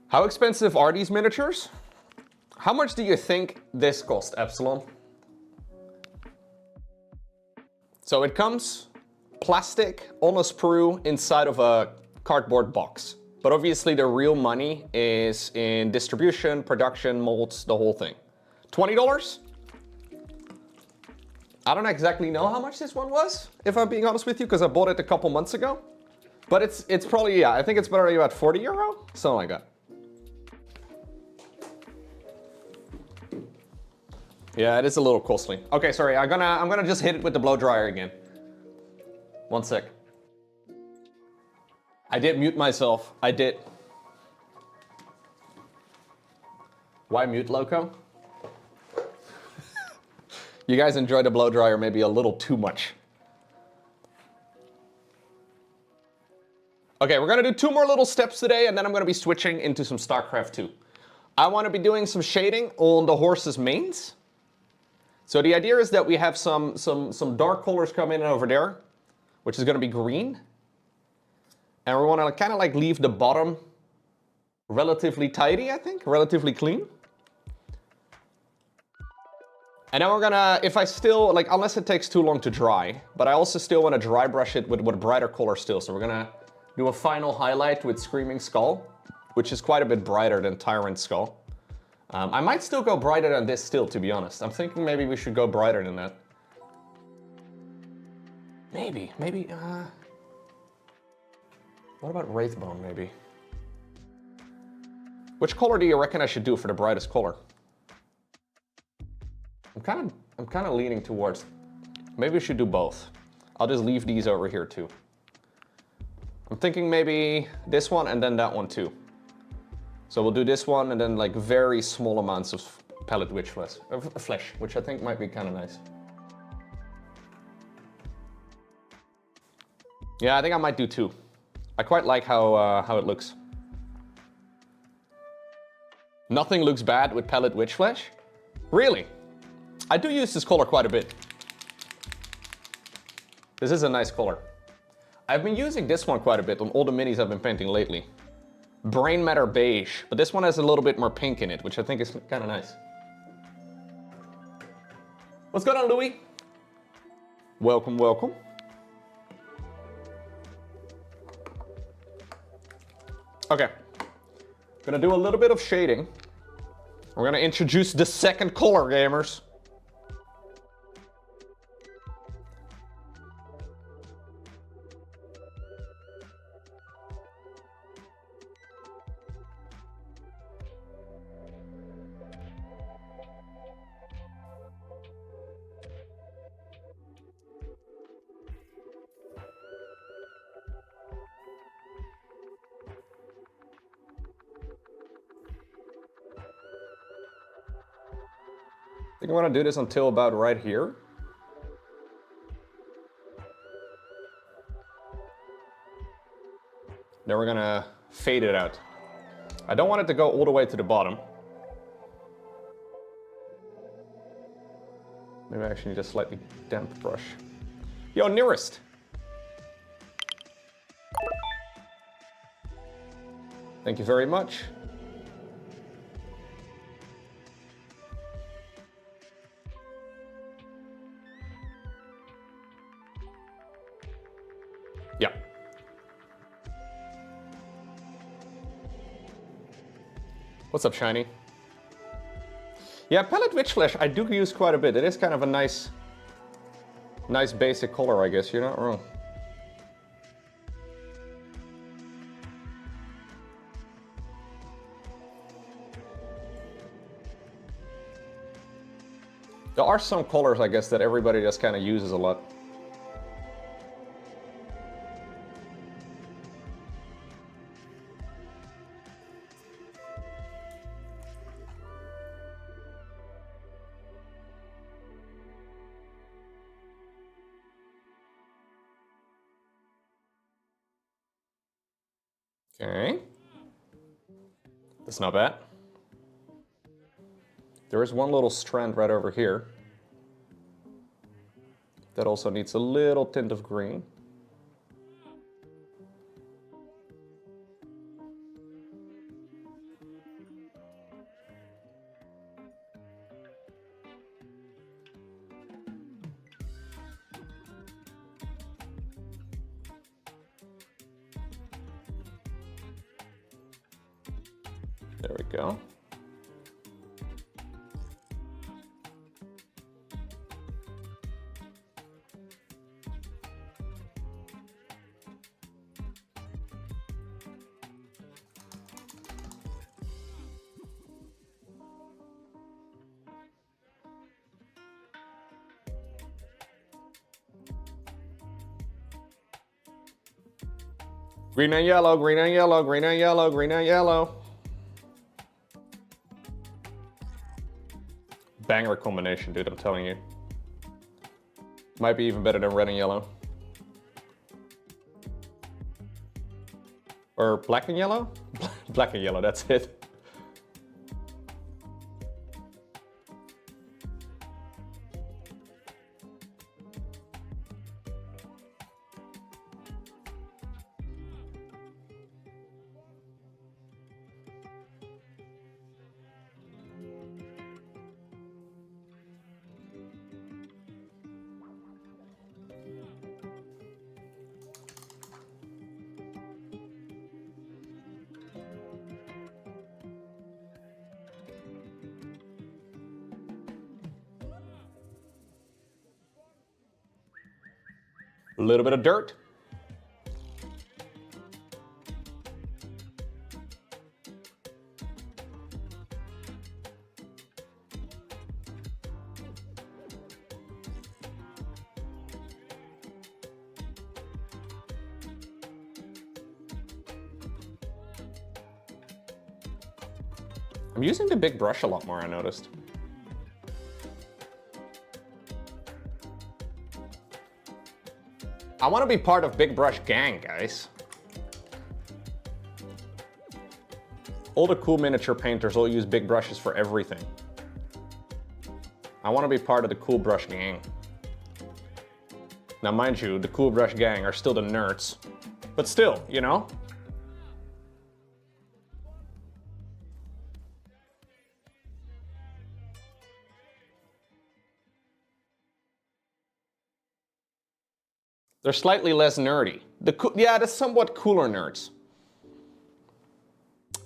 How expensive are these miniatures? How much do you think this cost, Epsilon? So it comes plastic on a sprue inside of a cardboard box. But obviously the real money is in distribution, production, molds, the whole thing. $20? I don't exactly know how much this one was, if I'm being honest with you, because I bought it a couple months ago. But it's probably, yeah, I think it's better about 40 euro, something like that. Yeah, it is a little costly. Okay, sorry, I'm gonna just hit it with the blow dryer again. One sec. I did mute myself. I did. Why mute, Lowko? You guys enjoy the blow dryer maybe a little too much. Okay, we're gonna do 2 more little steps today, and then I'm gonna be switching into some StarCraft 2. I wanna be doing some shading on the horse's manes. So the idea is that we have some dark colors coming in over there, which is gonna be green. And we wanna kinda like leave the bottom relatively tidy, I think, relatively clean. And then we're gonna, if I still, like, unless it takes too long to dry, but I also still wanna dry brush it with a brighter color still. So we're gonna do a final highlight with Screaming Skull, which is quite a bit brighter than Tyrant Skull. I might still go brighter than this still, to be honest. I'm thinking maybe we should go brighter than that. Maybe, what about Wraithbone, maybe? Which color do you reckon I should do for the brightest color? I'm kind of leaning towards, maybe we should do both. I'll just leave these over here too. I'm thinking maybe this one and then that one too. So we'll do this one and then like very small amounts of pellet witch flesh, which I think might be kind of nice. Yeah, I think I might do 2. I quite like how it looks. Nothing looks bad with pellet witch flesh? Really? I do use this color quite a bit. This is a nice color. I've been using this one quite a bit on all the minis I've been painting lately. Brain Matter Beige, but this one has a little bit more pink in it, which I think is kind of nice. What's going on, Louis? Welcome, welcome. Okay, gonna do a little bit of shading. We're gonna introduce the second color, gamers. I think I want to do this until about right here. Then we're gonna fade it out. I don't want it to go all the way to the bottom. Maybe I actually need a slightly damp brush. Yo, Nearest. Thank you very much. Yeah. What's up, Shiny? Yeah, pellet witch flesh I do use quite a bit. It is kind of a nice basic color, I guess. You're not wrong. There are some colors, I guess, that everybody just kind of uses a lot. Okay. That's not bad. There is one little strand right over here that also needs a little tint of green. There we go. Green and yellow, green and yellow, green and yellow, green and yellow. Banger combination, dude, I'm telling you. Might be even better than red and yellow. Or black and yellow? Black and yellow, that's it. A little bit of dirt. I'm using the big brush a lot more, I noticed. I want to be part of Big Brush Gang, guys. All the cool miniature painters all use big brushes for everything. I want to be part of the Cool Brush Gang. Now, mind you, the Cool Brush Gang are still the nerds. But still, you know? They're slightly less nerdy. Yeah, the somewhat cooler nerds.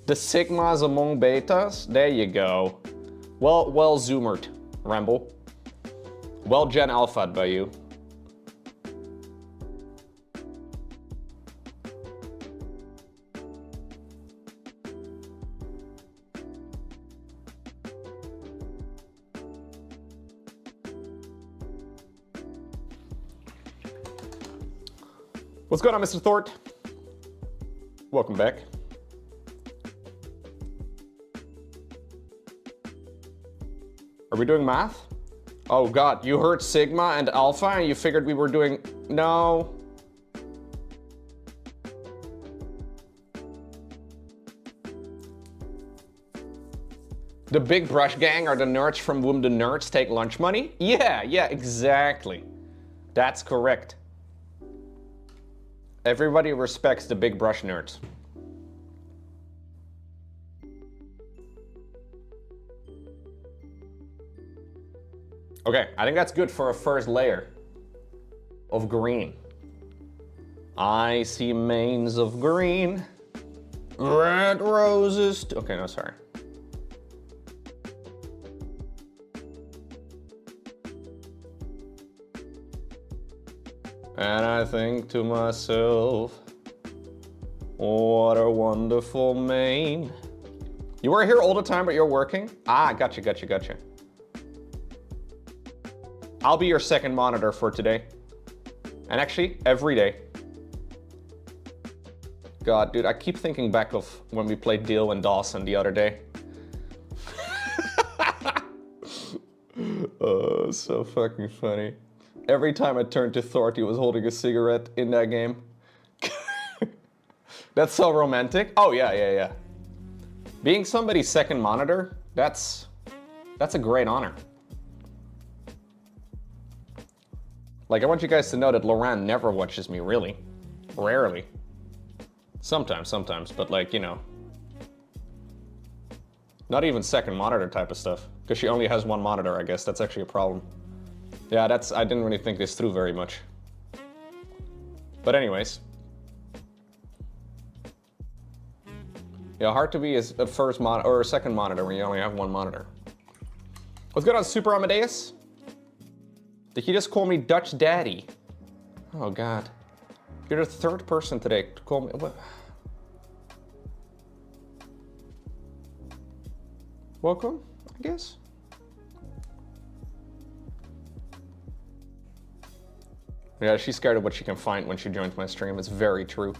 The Sigmas among betas? There you go. Well zoomered, Ramble. Well Gen Alpha'd by you. What's going on, Mr. Thort? Welcome back. Are we doing math? Oh God, you heard Sigma and Alpha and you figured we were doing... No. The Big Brush Gang are the nerds from whom the nerds take lunch money? Yeah, exactly. That's correct. Everybody respects the Big Brush nerds. Okay, I think that's good for a first layer of green. I see manes of green, red roses. Okay, no, sorry. And I think to myself, what a wonderful mane. You are here all the time, but you're working? Ah, gotcha. I'll be your second monitor for today. And actually, every day. God, dude, I keep thinking back of when we played Deal and Dawson the other day. Oh, so fucking funny. Every time I turned to Thor, he was holding a cigarette in that game. That's so romantic. Oh, yeah. Being somebody's second monitor, that's a great honor. Like, I want you guys to know that Laurent never watches me, really. Rarely. Sometimes, but like, you know. Not even second monitor type of stuff. Because she only has one monitor, I guess. That's actually a problem. Yeah, I didn't really think this through very much. But anyways. Yeah, hard to be is a first monitor or a second monitor when you only have one monitor. What's good on Super Amadeus? Did he just call me Dutch Daddy? Oh God. You're the third person today to call me, what? Welcome, I guess. Yeah, she's scared of what she can find when she joins my stream. It's very true.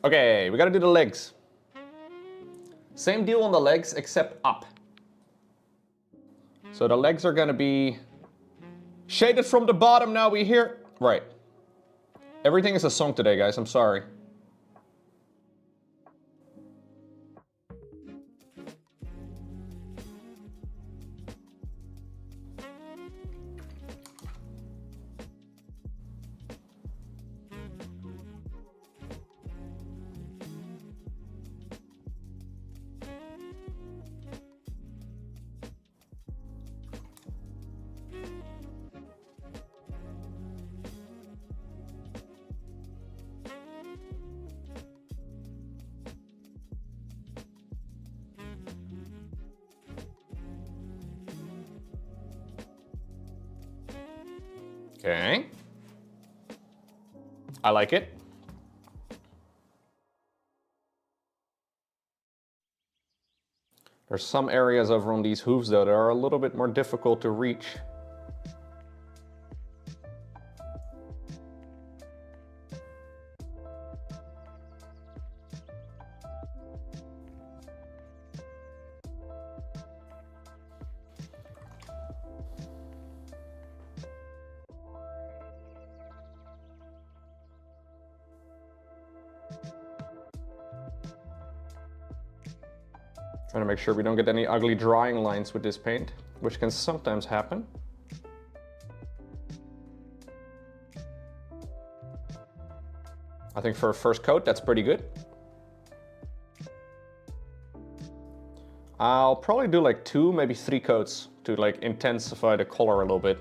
Okay, we gotta do the legs. Same deal on the legs, except up. So the legs are gonna be shaded from the bottom now, we hear. Right. Everything is a song today, guys, I'm sorry. Okay. I like it. There's some areas over on these hooves though that are a little bit more difficult to reach. Trying to make sure we don't get any ugly drying lines with this paint, which can sometimes happen. I think for a first coat, that's pretty good. I'll probably do like 2, maybe 3 coats to like intensify the color a little bit.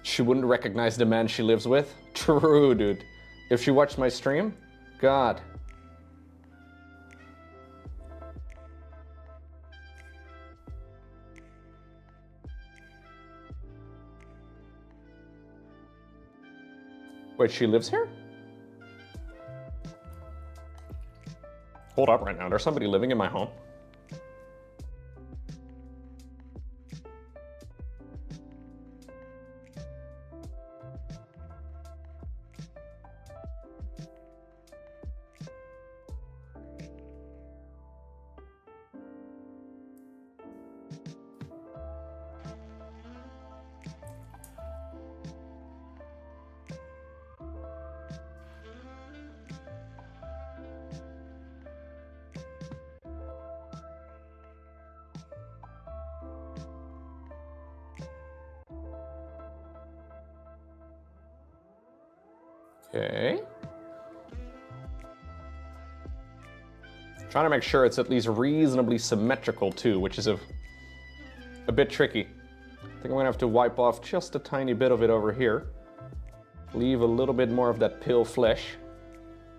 She wouldn't recognize the man she lives with. True, dude. If she watched my stream, God. Wait, she lives here? Hold up right now, there's somebody living in my home. Okay. Trying to make sure it's at least reasonably symmetrical too, which is a bit tricky. I think I'm gonna have to wipe off just a tiny bit of it over here. Leave a little bit more of that pale flesh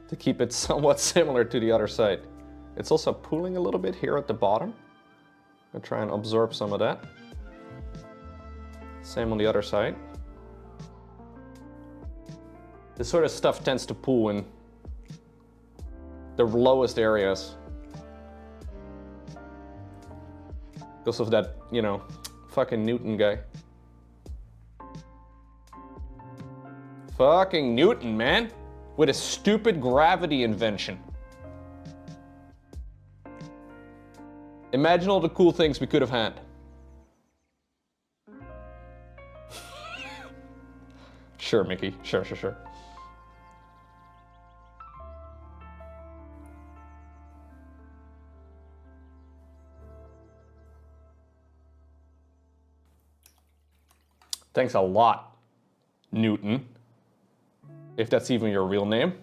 to keep it somewhat similar to the other side. It's also pooling a little bit here at the bottom. I'll try and absorb some of that. Same on the other side. This sort of stuff tends to pool in the lowest areas. Because of that, you know, fucking Newton guy. Fucking Newton, man. With his stupid gravity invention. Imagine all the cool things we could have had. Sure, Mickey. Sure. Thanks a lot, Newton. If that's even your real name.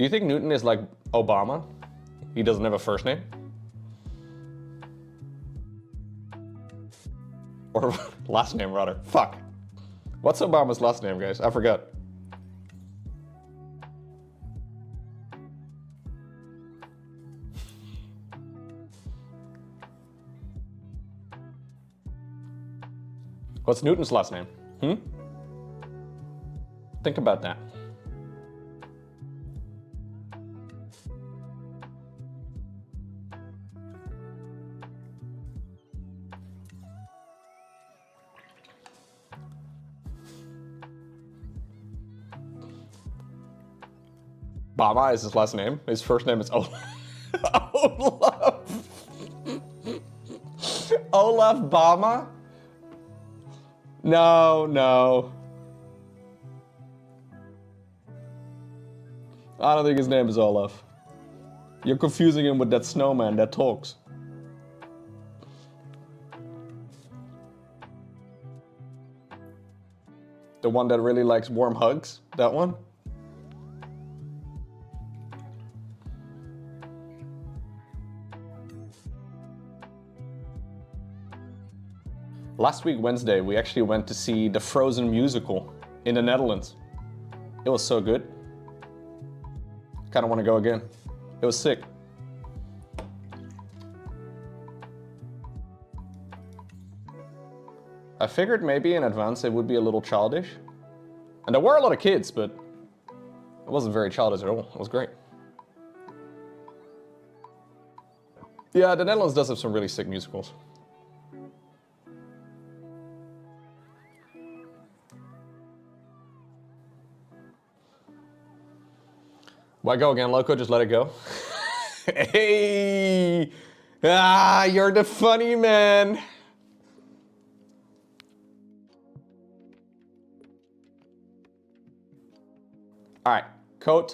Do you think Newton is like Obama? He doesn't have a first name? Or last name, rather. Fuck. What's Obama's last name, guys? I forgot. What's Newton's last name? Think about that. Bama is his last name. His first name is Olaf. Olaf Bama? No, no. I don't think his name is Olaf. You're confusing him with that snowman that talks. The one that really likes warm hugs? That one? Last week, Wednesday, we actually went to see the Frozen musical in the Netherlands. It was so good. Kind of want to go again. It was sick. I figured maybe in advance it would be a little childish. And there were a lot of kids, but it wasn't very childish at all. It was great. Yeah, the Netherlands does have some really sick musicals. Why go again, Lowko? Just let it go. Hey! Ah, you're the funny man. All right, Code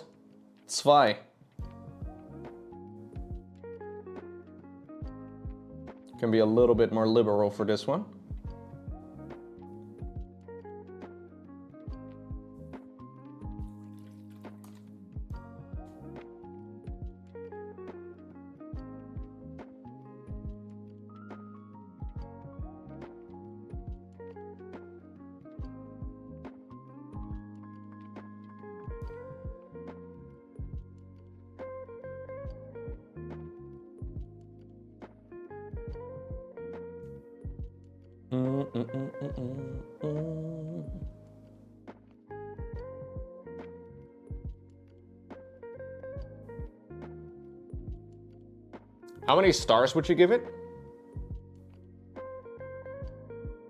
2. Can be a little bit more liberal for this one. How many stars would you give it?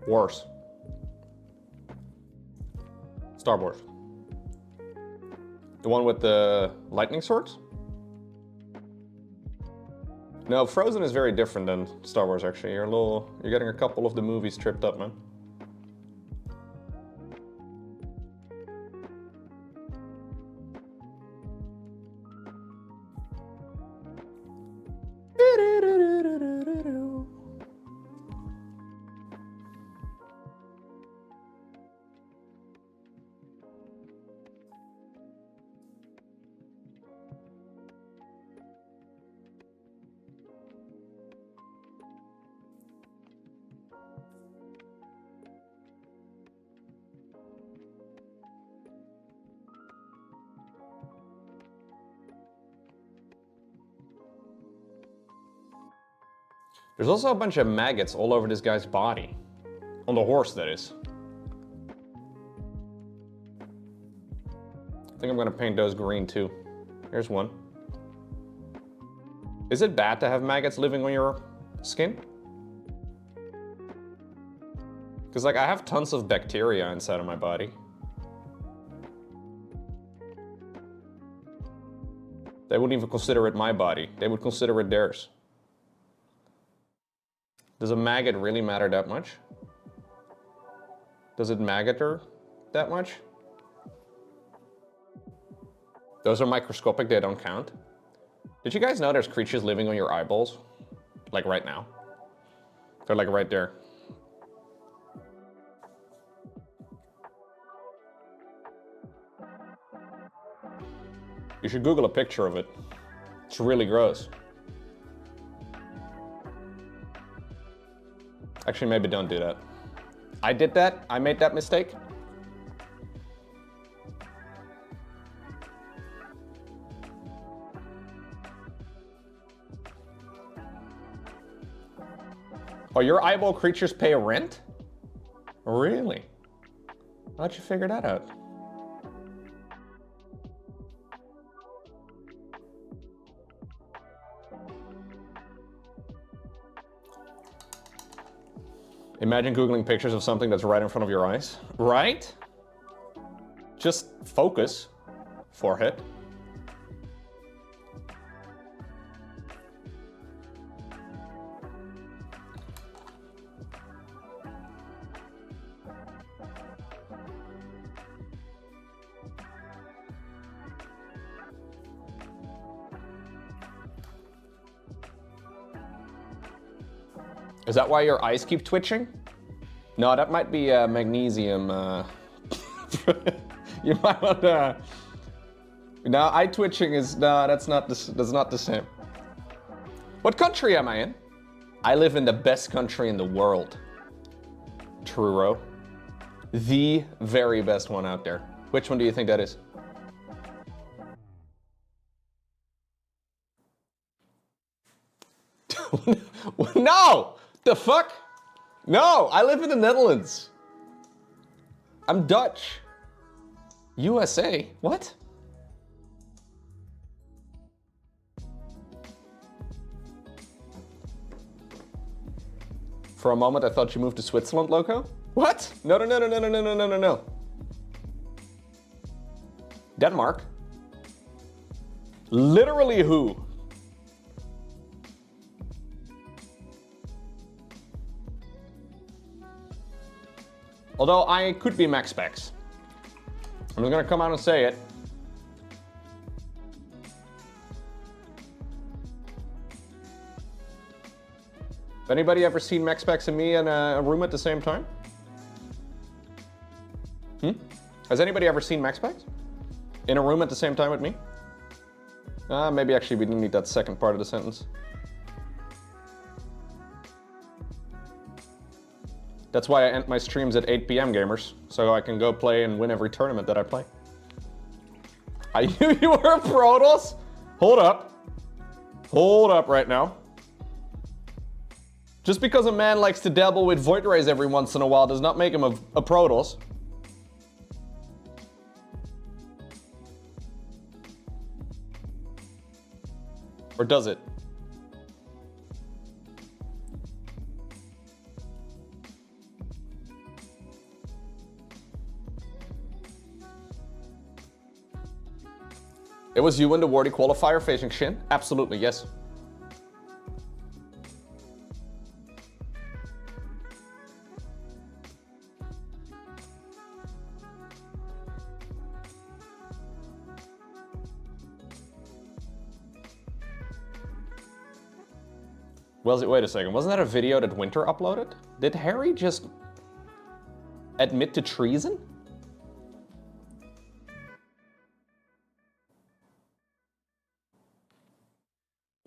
Wars. Star Wars. The one with the lightning swords? No, Frozen is very different than Star Wars actually. You're getting a couple of the movies tripped up, man. There's also a bunch of maggots all over this guy's body. On the horse, that is. I think I'm gonna paint those green too. Here's one. Is it bad to have maggots living on your skin? Because like I have tons of bacteria inside of my body. They wouldn't even consider it my body. They would consider it theirs. Does a maggot really matter that much? Does it maggoter that much? Those are microscopic, they don't count. Did you guys know there's creatures living on your eyeballs? Like right now. They're like right there. You should Google a picture of it. It's really gross. Actually, maybe don't do that. I did that. I made that mistake. Oh, your eyeball creatures pay a rent? Really? How'd you figure that out? Imagine Googling pictures of something that's right in front of your eyes. Right? Just focus. Forehead. Is that why your eyes keep twitching? No, that might be magnesium. You might want to. No, eye twitching is that's not the same. What country am I in? I live in the best country in the world. Truro. The very best one out there. Which one do you think that is? No! The fuck? No, I live in the Netherlands. I'm Dutch. USA? What? For a moment, I thought you moved to Switzerland, Lowko. What? No. Denmark? Literally who? Although I could be max specs. I'm just gonna come out and say it. Has anybody ever seen max specs and me in a room at the same time? Has anybody ever seen max specs? In a room at the same time with me? Maybe actually we didn't need that second part of the sentence. That's why I end my streams at 8 PM, gamers, so I can go play and win every tournament that I play. I knew you were a Protoss? Hold up. Hold up right now. Just because a man likes to dabble with Void Rays every once in a while does not make him a Protoss. Or does it? It was you in the Wardy qualifier facing Shin? Absolutely, yes. Wait a second, wasn't that a video that Winter uploaded? Did Harry just admit to treason?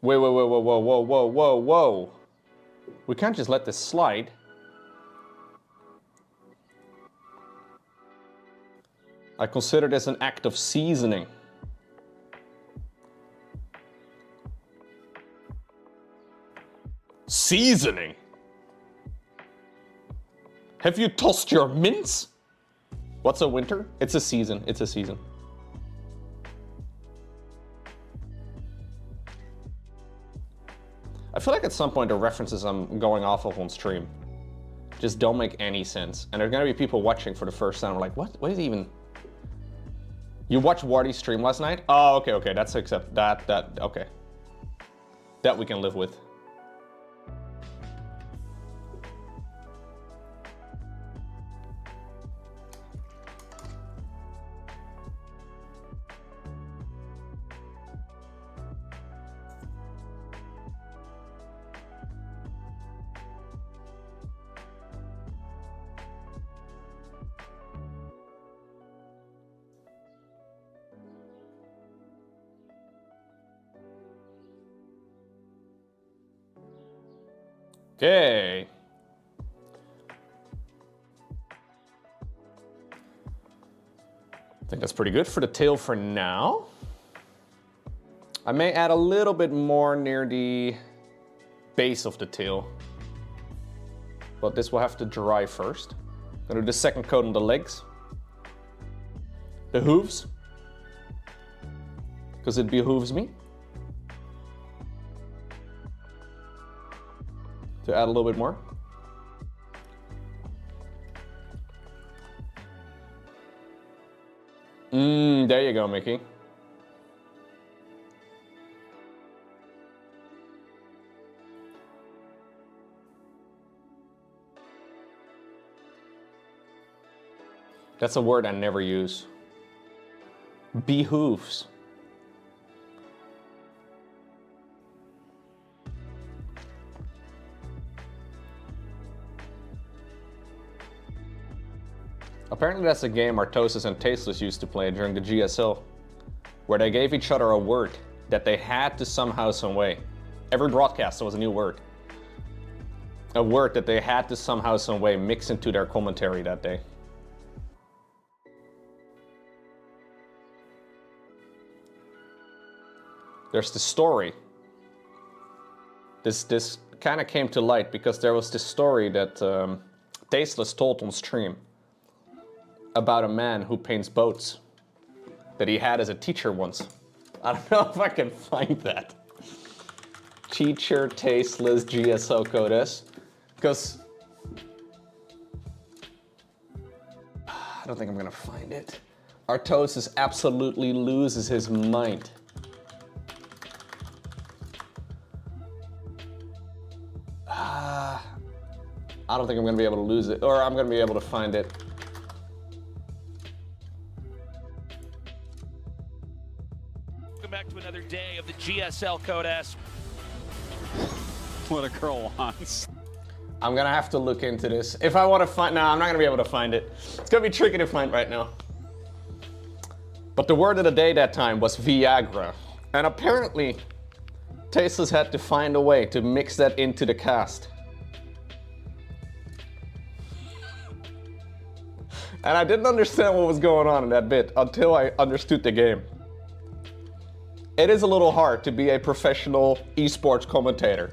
Whoa. We can't just let this slide. I consider this an act of seasoning. Seasoning? Have you tossed your mince? What's a winter? It's a season. It's a season. I feel like at some point the references I'm going off of on stream just don't make any sense. And there are gonna be people watching for the first time like, what is even? You watched Wardy's stream last night? Oh, okay, that's okay. That we can live with. Okay. I think that's pretty good for the tail for now. I may add a little bit more near the base of the tail, but this will have to dry first. I'm gonna do the second coat on the legs, the hooves, because it behooves me to add a little bit more. There you go, Mickey. That's a word I never use. Behooves. Apparently that's a game Artosis and Tasteless used to play during the GSL, where they gave each other a word that they had to somehow, some way. Every broadcast there was a new word. A word that they had to somehow, some way mix into their commentary that day. There's the story. This kind of came to light because there was this story that Tasteless told on stream about a man who paints boats that he had as a teacher once. I don't know if I can find that. Teacher Tasteless GSO Codes, because I don't think I'm gonna find it. Artosis absolutely loses his mind. I don't think I'm gonna be able to lose it, or I'm gonna be able to find it. Welcome back to another day of the GSL Code S. What a girl wants. I'm gonna have to look into this. If I want to find, no, I'm not gonna be able to find it. It's gonna be tricky to find right now. But the word of the day that time was Viagra. And apparently, Tasteless had to find a way to mix that into the cast. And I didn't understand what was going on in that bit until I understood the game. It is a little hard to be a professional esports commentator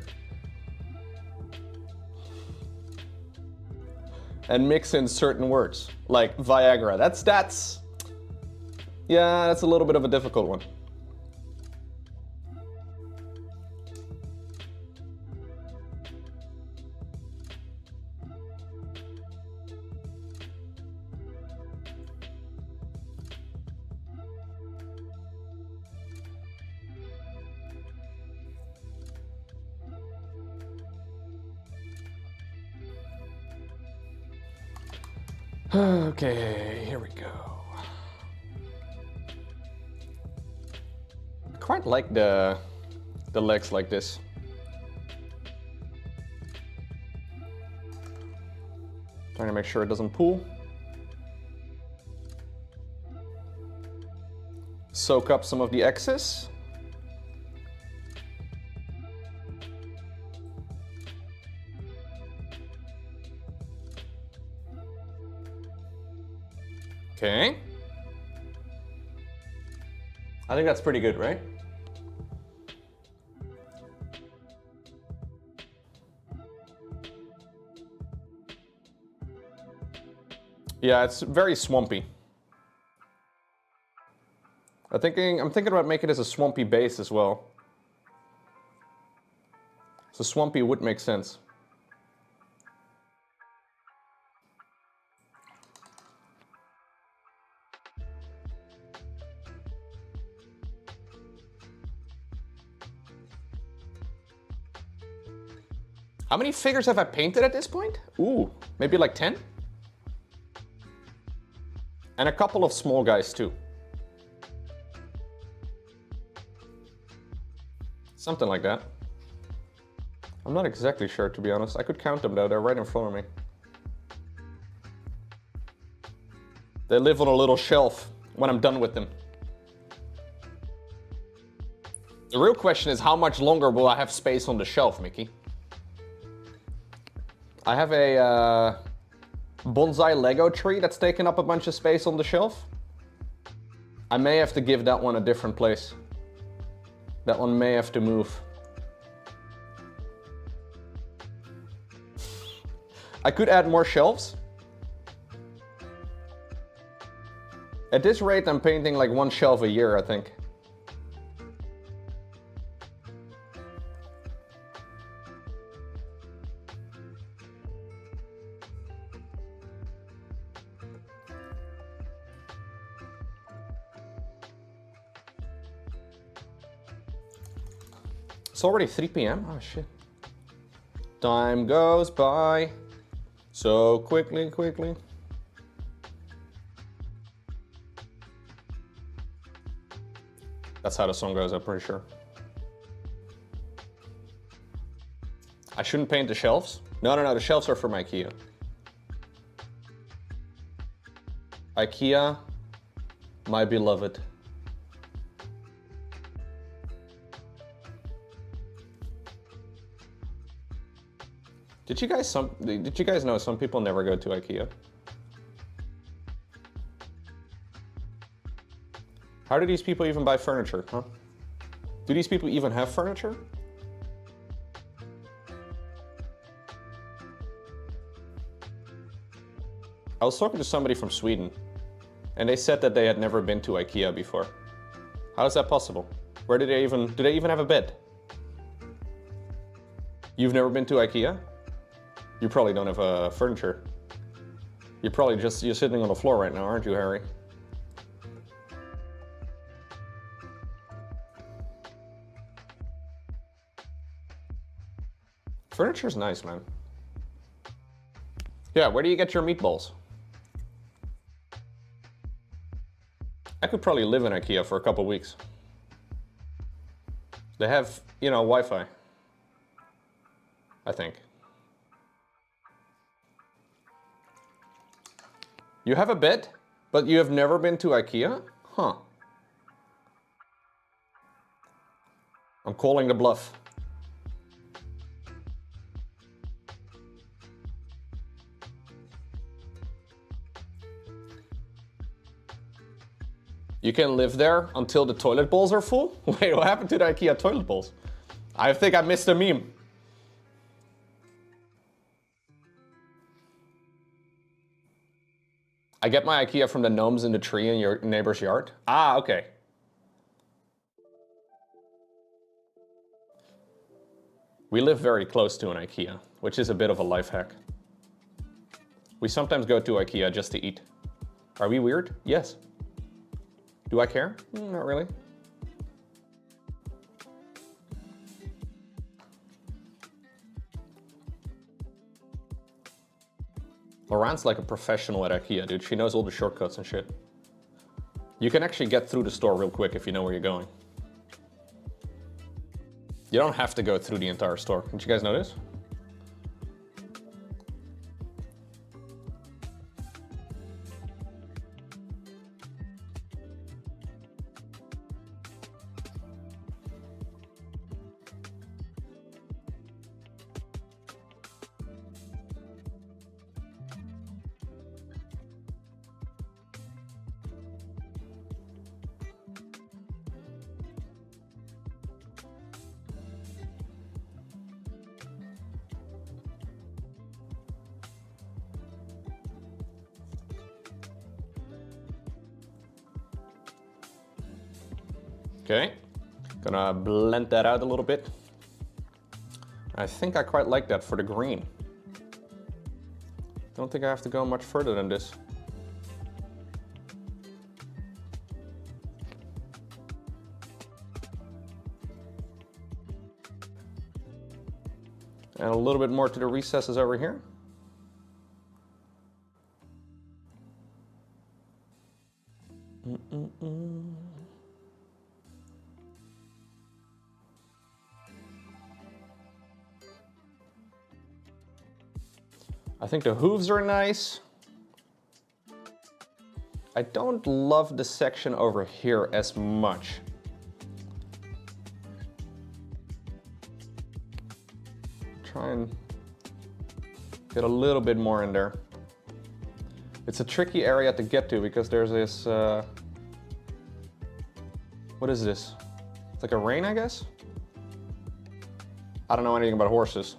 and mix in certain words, like Viagra. That's a little bit of a difficult one. Okay, here we go. I quite like the legs like this. Trying to make sure it doesn't pull. Soak up some of the excess. Okay. I think that's pretty good, right? Yeah, it's very swampy. I'm thinking about making it as a swampy base as well. So swampy would make sense. How many figures have I painted at this point? Ooh, maybe like 10? And a couple of small guys too. Something like that. I'm not exactly sure, to be honest. I could count them though, they're right in front of me. They live on a little shelf when I'm done with them. The real question is, how much longer will I have space on the shelf, Mickey? I have a bonsai Lego tree that's taking up a bunch of space on the shelf. I may have to give that one a different place. That one may have to move. I could add more shelves. At this rate, I'm painting like one shelf a year, I think. It's already 3 p.m. Oh shit. Time goes by so quickly. That's how the song goes, I'm pretty sure. I shouldn't paint the shelves? No, the shelves are from Ikea. Ikea, my beloved. Did you guys know some people never go to Ikea? How do these people even buy furniture, huh? Do these people even have furniture? I was talking to somebody from Sweden, and they said that they had never been to Ikea before. How is that possible? Where do they even have a bed? You've never been to Ikea? You probably don't have furniture. You're sitting on the floor right now, aren't you, Harry? Furniture's nice, man. Yeah, where do you get your meatballs? I could probably live in Ikea for a couple weeks. They have, you know, Wi-Fi. I think. You have a bed, but you have never been to Ikea? Huh. I'm calling the bluff. You can live there until the toilet bowls are full? Wait, what happened to the Ikea toilet bowls? I think I missed a meme. I get my Ikea from the gnomes in the tree in your neighbor's yard? Ah, okay. We live very close to an Ikea, which is a bit of a life hack. We sometimes go to Ikea just to eat. Are we weird? Yes. Do I care? Not really. Laurent's like a professional at Ikea, dude. She knows all the shortcuts and shit. You can actually get through the store real quick if you know where you're going. You don't have to go through the entire store. Did you guys know this? Okay, gonna blend that out a little bit. I think I quite like that for the green. Don't think I have to go much further than this. And a little bit more to the recesses over here. I think the hooves are nice. I don't love the section over here as much. Try and Get a little bit more in there. It's a tricky area to get to because there's this, what is this? It's like a rein, I guess? I don't know anything about horses.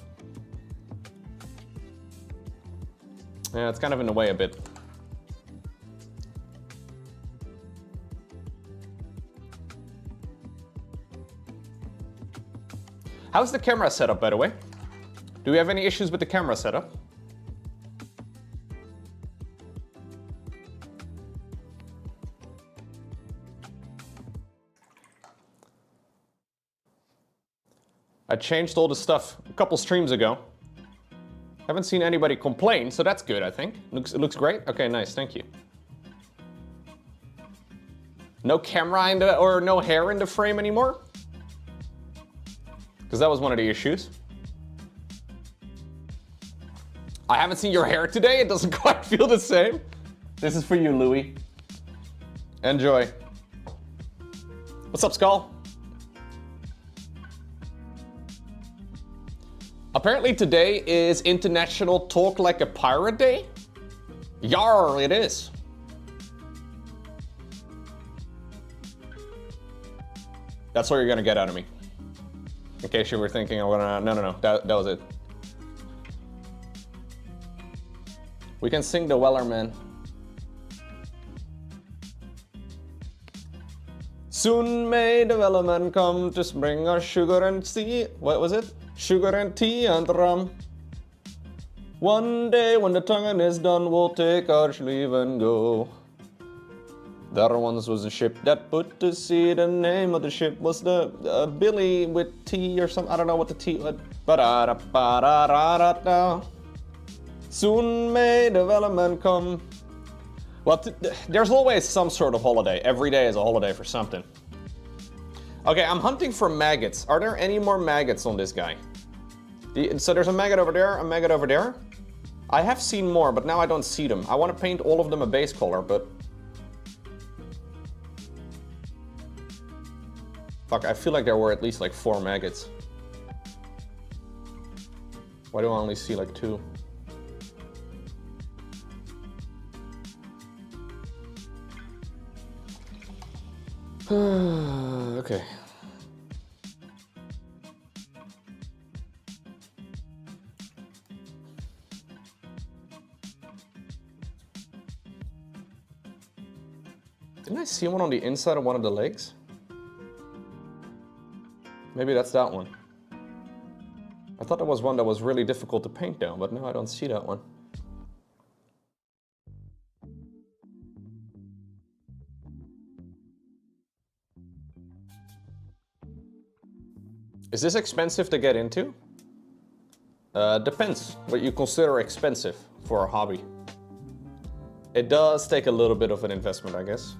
Yeah, it's kind of in the way a bit. How's the camera setup, by the way? Do we have any issues with the camera setup? I changed all the stuff a couple streams ago. Haven't seen anybody complain, so that's good, I think. It looks great? Okay, nice, thank you. No camera in the, or no hair in the frame anymore? Because that was one of the issues. I haven't seen your hair today, it doesn't quite feel the same. This is for you, Louis. Enjoy. What's up, Skull? Apparently today is International Talk Like a Pirate Day. Yarr, it is. That's what you're gonna get out of me. In case you were thinking I'm gonna, no, that was it. We can sing the Weller Man. Soon may the Weller Man come to bring us sugar and tea. What was it? Sugar and tea and rum. One day when the tonguing is done, we'll take our leave and go. There once was a ship that put to sea. The name of the ship was the Billy with tea or something. I don't know what the tea was. Soon may the Weller Man come. Well, there's always some sort of holiday. Every day is a holiday for something. Okay, I'm hunting for maggots. Are there any more maggots on this guy? So there's a maggot over there, a maggot over there. I have seen more, but now I don't see them. I want to paint all of them a base color, but... Fuck, I feel like there were at least like 4 maggots. Why do I only see like 2? Okay. Didn't I see one on the inside of one of the legs? Maybe that's that one. I thought there was one that was really difficult to paint down, but no, I don't see that one. Is this expensive to get into? Depends what you consider expensive for a hobby. It does take a little bit of an investment, I guess.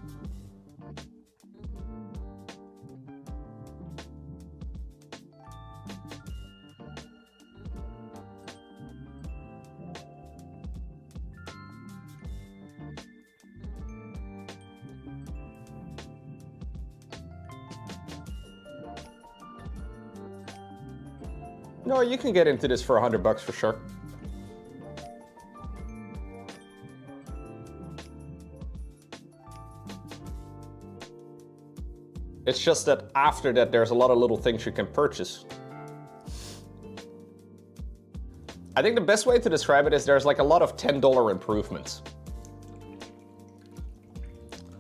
No, you can get into this for $100 for sure. It's just that after that, there's a lot of little things you can purchase. I think the best way to describe it is there's like a lot of $10 improvements.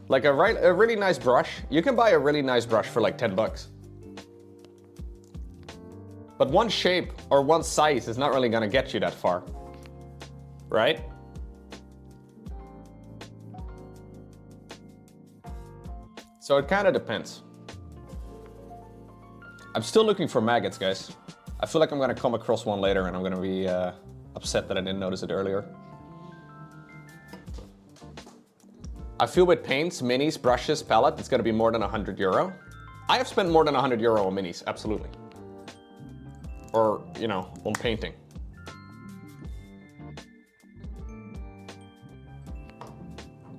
Like a really nice brush. You can buy a really nice brush for like $10. But one shape or one size is not really gonna get you that far, right? So it kind of depends. I'm still looking for maggots, guys. I feel like I'm gonna come across one later and I'm gonna be upset that I didn't notice it earlier. I feel with paints, minis, brushes, palette, it's gonna be more than €100. I have spent more than €100 on minis, absolutely. Or, you know, on painting.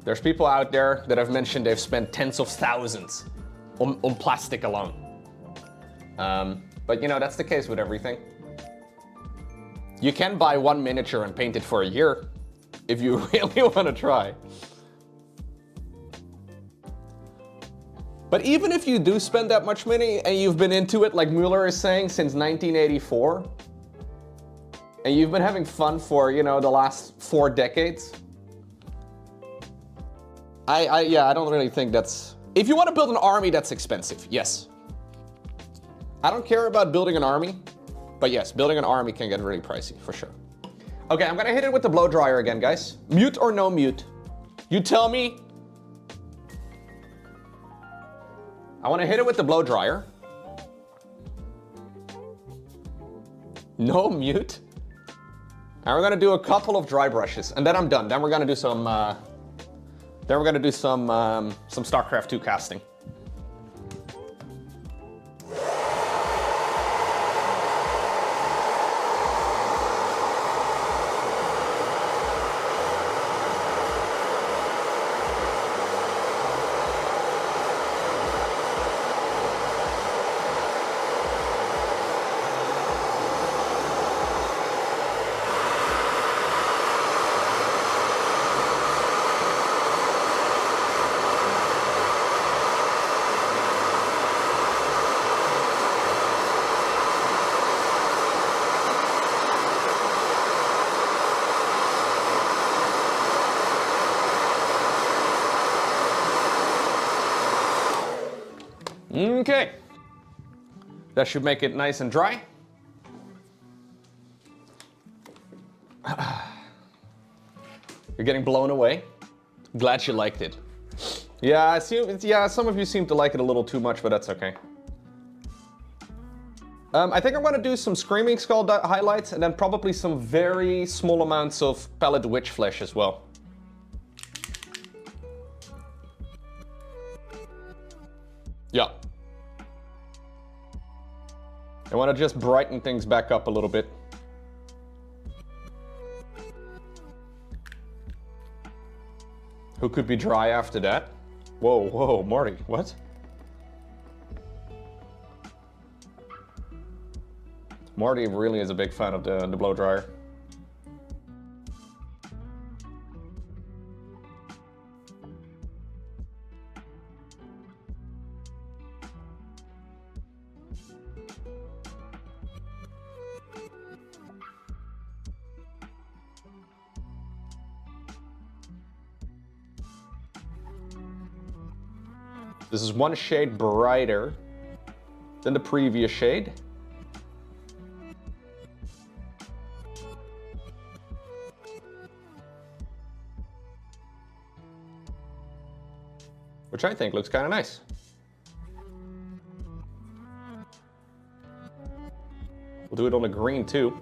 There's people out there that have mentioned they've spent tens of thousands on plastic alone. But you know, that's the case with everything. You can buy one miniature and paint it for a year if you really want to try. But even if you do spend that much money and you've been into it, like Mueller is saying, since 1984, and you've been having fun for, you know, the last 4 decades, I don't really think that's... If you want to build an army, that's expensive, yes. I don't care about building an army, but yes, building an army can get really pricey, for sure. Okay, I'm gonna hit it with the blow dryer again, guys. Mute or no mute? You tell me. I want to hit it with the blow dryer. No mute. And we're gonna do a couple of dry brushes, and then I'm done. Then we're gonna do some. Some StarCraft 2 casting. Okay, that should make it nice and dry. You're getting blown away. Glad you liked it. Yeah, some of you seem to like it a little too much, but that's okay. I think I'm gonna do some Screaming Skull highlights and then probably some very small amounts of Pallid Witch flesh as well. Yeah. I want to just brighten things back up a little bit. Who could be dry after that? Whoa, whoa, Marty, what? Marty really is a big fan of the blow dryer. This is one shade brighter than the previous shade. Which I think looks kind of nice. We'll do it on the green too.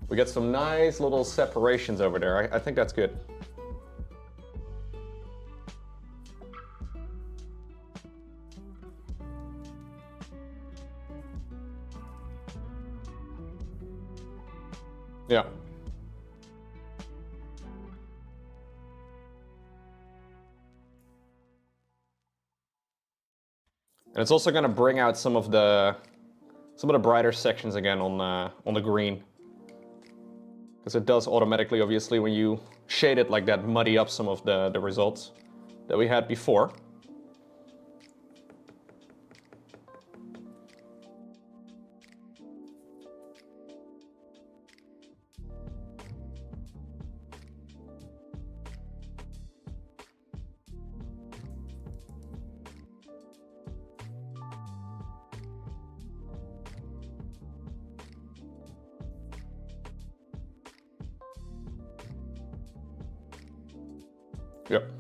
We get some nice little separations over there. I think that's good. Yeah. And it's also going to bring out some of the brighter sections again on the green. Because it does automatically, obviously, when you shade it like that, muddy up some of the results that we had before. Yep.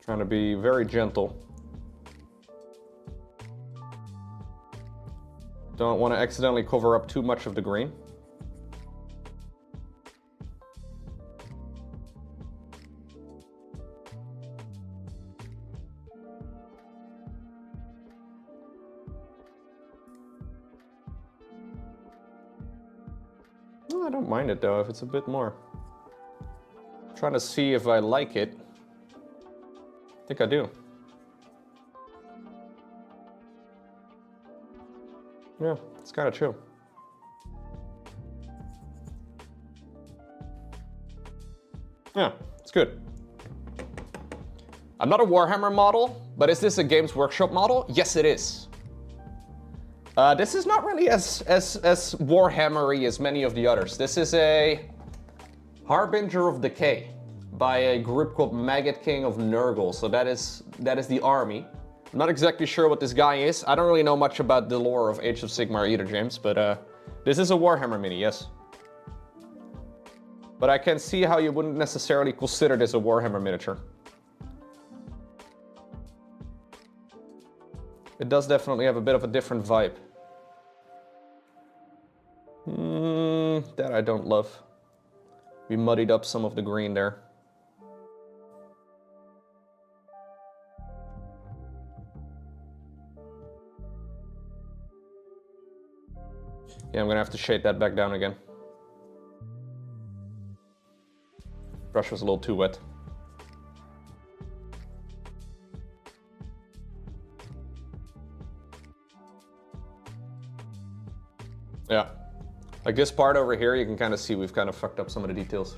Trying to be very gentle. Don't want to accidentally cover up too much of the green. No, I don't mind it though, if it's a bit more. I'm trying to see if I like it. I think I do. Yeah, it's kind of chill. Yeah, it's good. I'm not a Warhammer model, but is this a Games Workshop model? Yes, it is. This is not really as Warhammer-y as many of the others. This is a Harbinger of Decay by a group called Maggot King of Nurgle. So that is the army. I'm not exactly sure what this guy is. I don't really know much about the lore of Age of Sigmar either, James, but this is a Warhammer mini, yes. But I can see how you wouldn't necessarily consider this a Warhammer miniature. It does definitely have a bit of a different vibe. That I don't love. We muddied up some of the green there. Yeah, I'm gonna have to shade that back down again. Brush was a little too wet. Yeah. Like this part over here, you can kind of see we've kind of fucked up some of the details.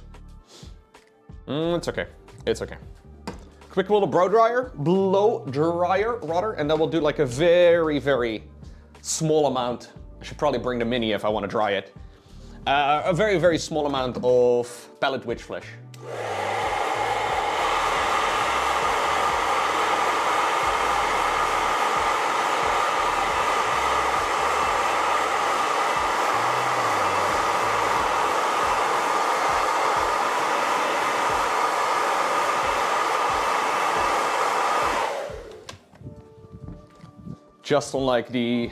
It's okay. It's okay. Quick little blow dryer, rather, and then we'll do like a very, very small amount. I should probably bring the mini if I want to dry it. A very, very small amount of pellet witch flesh. Just unlike the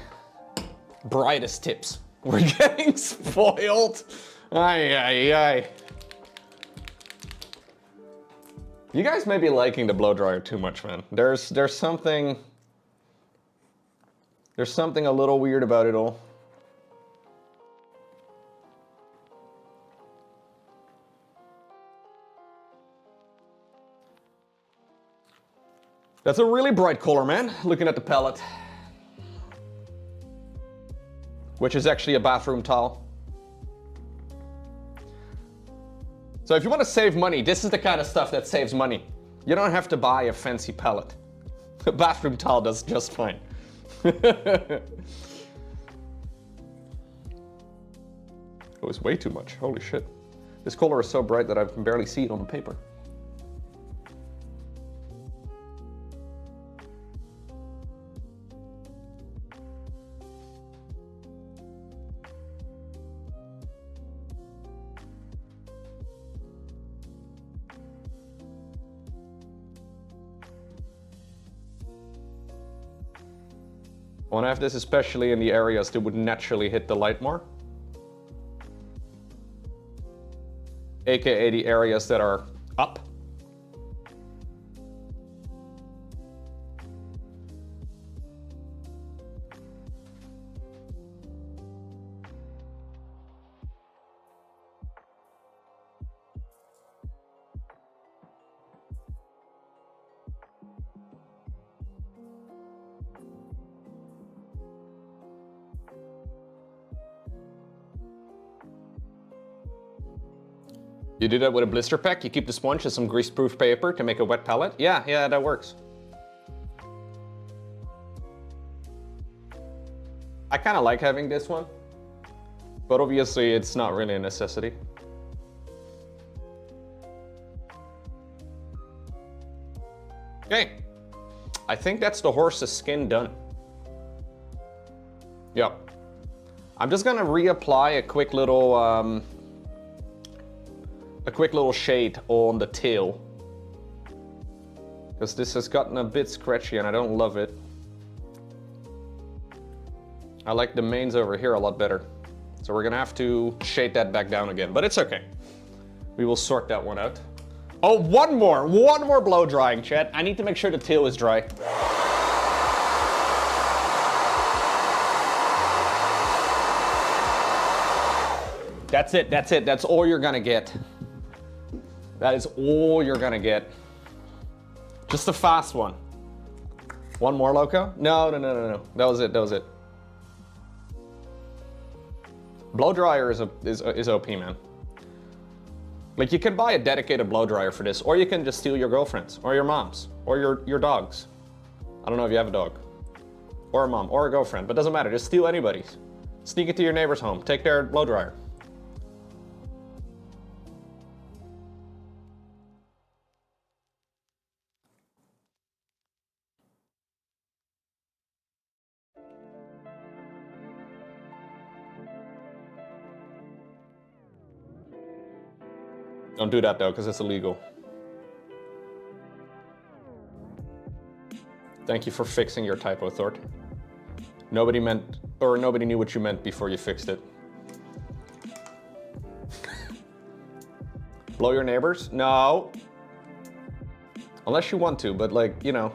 brightest tips, we're getting spoiled. Ay, ay, ay. You guys may be liking the blow dryer too much, man. There's something a little weird about it all. That's a really bright color, man, looking at the palette. Which is actually a bathroom towel. So if you want to save money, this is the kind of stuff that saves money. You don't have to buy a fancy palette. A bathroom towel does just fine. Oh, it's way too much. Holy shit. This color is so bright that I can barely see it on the paper. I want to have this especially in the areas that would naturally hit the light more. AKA the areas that are up. You do that with a blister pack, you keep the sponge and some greaseproof paper to make a wet palette? Yeah, that works. I kind of like having this one, but obviously it's not really a necessity. Okay, I think that's the horse's skin done. Yep. I'm just gonna reapply a quick little shade on the tail, because this has gotten a bit scratchy and I don't love it. I like the manes over here a lot better, so we're gonna have to shade that back down again, but it's okay. We will sort that one out. Oh, one more blow drying, chat. I need to make sure the tail is dry. That's it, that's it. That's all you're gonna get. That is all you're gonna get. Just a fast one. One more, Lowko? No. That was it, that was it. Blow dryer is OP, man. Like, you can buy a dedicated blow dryer for this, or you can just steal your girlfriend's, or your mom's, or your dog's. I don't know if you have a dog, or a mom, or a girlfriend, but doesn't matter. Just steal anybody's. Sneak into your neighbor's home, take their blow dryer. Don't do that though, because it's illegal. Thank you for fixing your typo, Thort. Nobody knew what you meant before you fixed it. Blow your neighbors? No. Unless you want to, but like, you know.